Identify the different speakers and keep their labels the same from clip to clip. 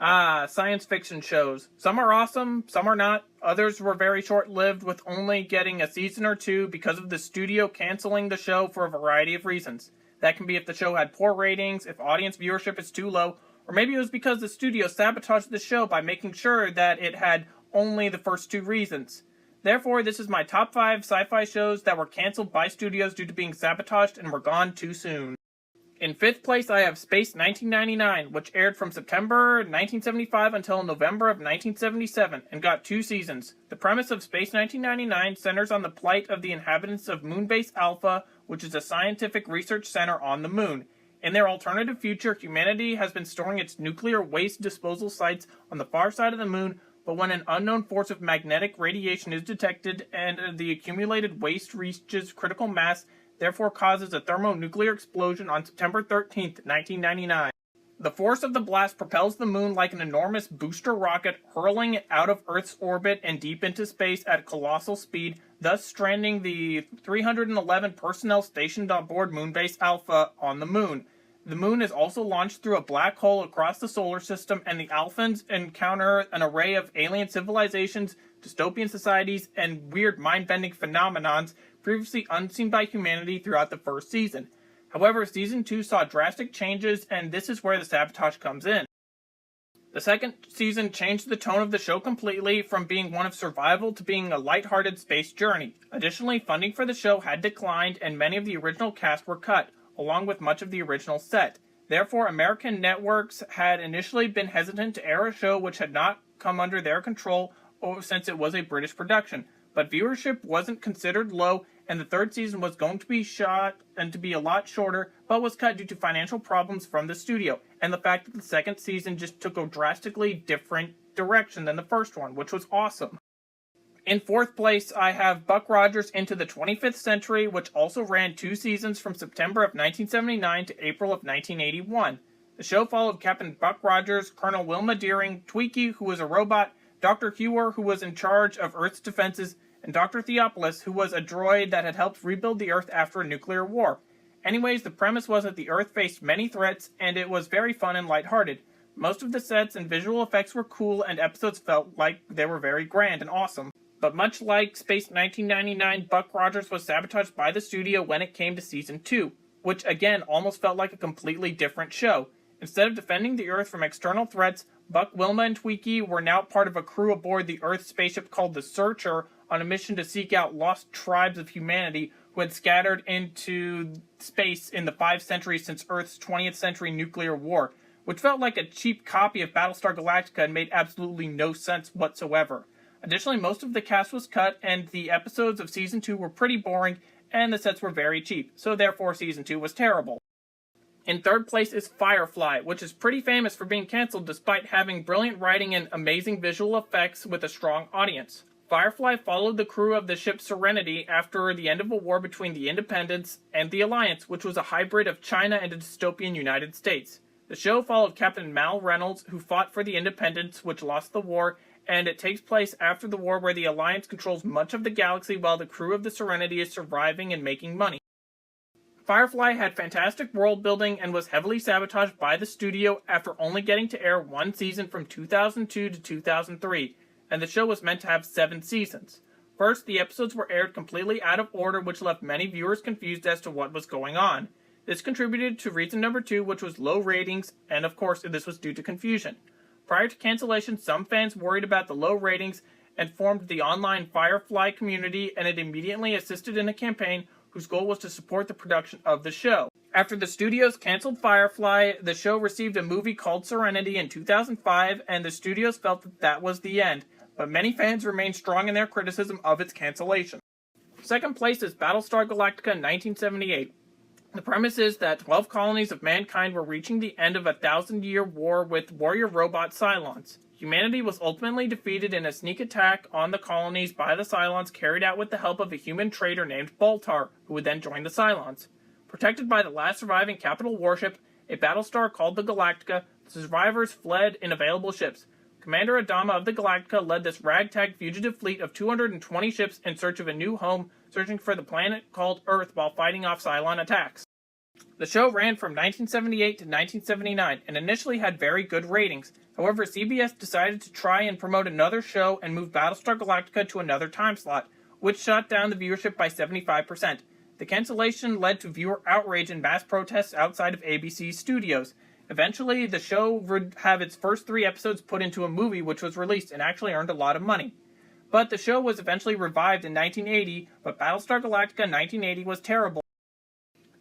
Speaker 1: Science fiction shows. Some are awesome, some are not. Others were very short-lived, with only getting a season or two because of the studio canceling the show for a variety of reasons. That can be if the show had poor ratings, if audience viewership is too low, or maybe it was because the studio sabotaged the show by making sure that it had only the first two reasons. Therefore, this is my top 5 sci-fi shows that were canceled by studios due to being sabotaged and were gone too soon. In 5th place, I have Space 1999, which aired from September 1975 until November of 1977, and got 2 seasons. The premise of Space 1999 centers on the plight of the inhabitants of Moonbase Alpha, which is a scientific research center on the moon. In their alternative future, humanity has been storing its nuclear waste disposal sites on the far side of the moon, but when an unknown force of magnetic radiation is detected and the accumulated waste reaches critical mass, therefore causes a thermonuclear explosion on September 13th, 1999. The force of the blast propels the moon like an enormous booster rocket, hurling it out of Earth's orbit and deep into space at colossal speed, thus stranding the 311 personnel stationed on board Moonbase Alpha on the moon. The moon is also launched through a black hole across the solar system, and the Alphans encounter an array of alien civilizations, dystopian societies, and weird mind-bending phenomenons previously unseen by humanity throughout the first season. However, Season 2 saw drastic changes, and this is where the sabotage comes in. The second season changed the tone of the show completely, from being one of survival to being a lighthearted space journey. Additionally, funding for the show had declined, and many of the original cast were cut, along with much of the original set. Therefore, American networks had initially been hesitant to air a show which had not come under their control since it was a British production. But viewership wasn't considered low, and the third season was going to be shot and to be a lot shorter, but was cut due to financial problems from the studio, and the fact that the second season just took a drastically different direction than the first one, which was awesome. In 4th place, I have Buck Rogers Into the 25th Century, which also ran 2 seasons from September of 1979 to April of 1981. The show followed Captain Buck Rogers, Colonel Wilma Deering, Tweaky, who was a robot, Dr. Hewer, who was in charge of Earth's defenses, and Dr. Theopolis, who was a droid that had helped rebuild the Earth after a nuclear war. Anyways, the premise was that the Earth faced many threats, and it was very fun and lighthearted. Most of the sets and visual effects were cool, and episodes felt like they were very grand and awesome. But much like Space 1999, Buck Rogers was sabotaged by the studio when it came to Season 2, which again almost felt like a completely different show. Instead of defending the Earth from external threats, Buck, Wilma, and Tweaky were now part of a crew aboard the Earth spaceship called the Searcher on a mission to seek out lost tribes of humanity who had scattered into space in the 5 centuries since Earth's 20th century nuclear war, which felt like a cheap copy of Battlestar Galactica and made absolutely no sense whatsoever. Additionally, most of the cast was cut, and the episodes of Season 2 were pretty boring, and the sets were very cheap, so therefore Season 2 was terrible. In 3rd place is Firefly, which is pretty famous for being cancelled despite having brilliant writing and amazing visual effects with a strong audience. Firefly followed the crew of the ship Serenity after the end of a war between the Independents and the Alliance, which was a hybrid of China and a dystopian United States. The show followed Captain Mal Reynolds, who fought for the Independents, which lost the war, and it takes place after the war where the Alliance controls much of the galaxy while the crew of the Serenity is surviving and making money. Firefly had fantastic world building and was heavily sabotaged by the studio after only getting to air 1 season from 2002 to 2003, and the show was meant to have 7 seasons. First, the episodes were aired completely out of order, which left many viewers confused as to what was going on. This contributed to reason number 2, which was low ratings, and of course this was due to confusion. Prior to cancellation, some fans worried about the low ratings and formed the online Firefly community, and it immediately assisted in a campaign whose goal was to support the production of the show. After the studios canceled Firefly, the show received a movie called Serenity in 2005, and the studios felt that that was the end, but many fans remained strong in their criticism of its cancellation. 2nd place is Battlestar Galactica 1978. The premise is that 12 colonies of mankind were reaching the end of a 1,000-year war with warrior robot Cylons. Humanity was ultimately defeated in a sneak attack on the colonies by the Cylons carried out with the help of a human traitor named Baltar, who would then join the Cylons. Protected by the last surviving capital warship, a battlestar called the Galactica, the survivors fled in available ships. Commander Adama of the Galactica led this ragtag fugitive fleet of 220 ships in search of a new home, searching for the planet called Earth while fighting off Cylon attacks. The show ran from 1978 to 1979 and initially had very good ratings. However, CBS decided to try and promote another show and move Battlestar Galactica to another time slot, which shot down the viewership by 75%. The cancellation led to viewer outrage and mass protests outside of ABC's studios. Eventually, the show would have its first 3 episodes put into a movie which was released and actually earned a lot of money. But the show was eventually revived in 1980, but Battlestar Galactica 1980 was terrible.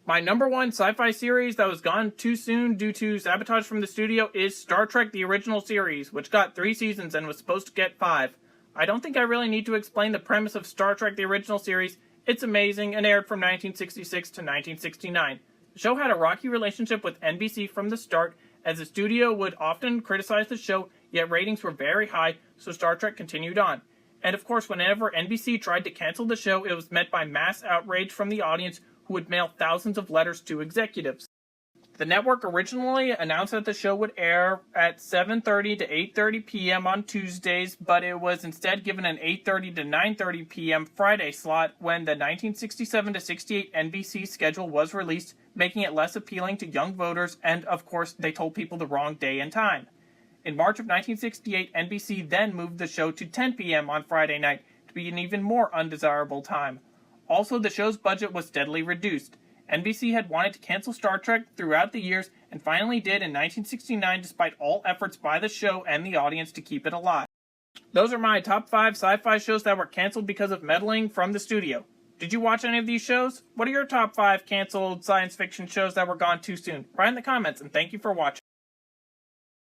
Speaker 1: My number one sci-fi series that was gone too soon due to sabotage from the studio is Star Trek the Original Series, which got 3 seasons and was supposed to get 5. I don't think I really need to explain the premise of Star Trek the Original Series. It's amazing and aired from 1966 to 1969. The show had a rocky relationship with NBC from the start, as the studio would often criticize the show, yet ratings were very high, so Star Trek continued on. And of course, whenever NBC tried to cancel the show, it was met by mass outrage from the audience, who would mail thousands of letters to executives. The network originally announced that the show would air at 7:30 to 8:30 p.m. on Tuesdays, but it was instead given an 8:30 to 9:30 p.m. Friday slot when the 1967 to 68 NBC schedule was released, making it less appealing to young voters, and of course, they told people the wrong day and time. In March of 1968, NBC then moved the show to 10 p.m. on Friday night to be an even more undesirable time. Also, the show's budget was steadily reduced. NBC had wanted to cancel Star Trek throughout the years and finally did in 1969 despite all efforts by the show and the audience to keep it alive. Those are my top 5 sci-fi shows that were canceled because of meddling from the studio. Did you watch any of these shows? What are your top 5 canceled science fiction shows that were gone too soon? Write in the comments, and thank you for watching.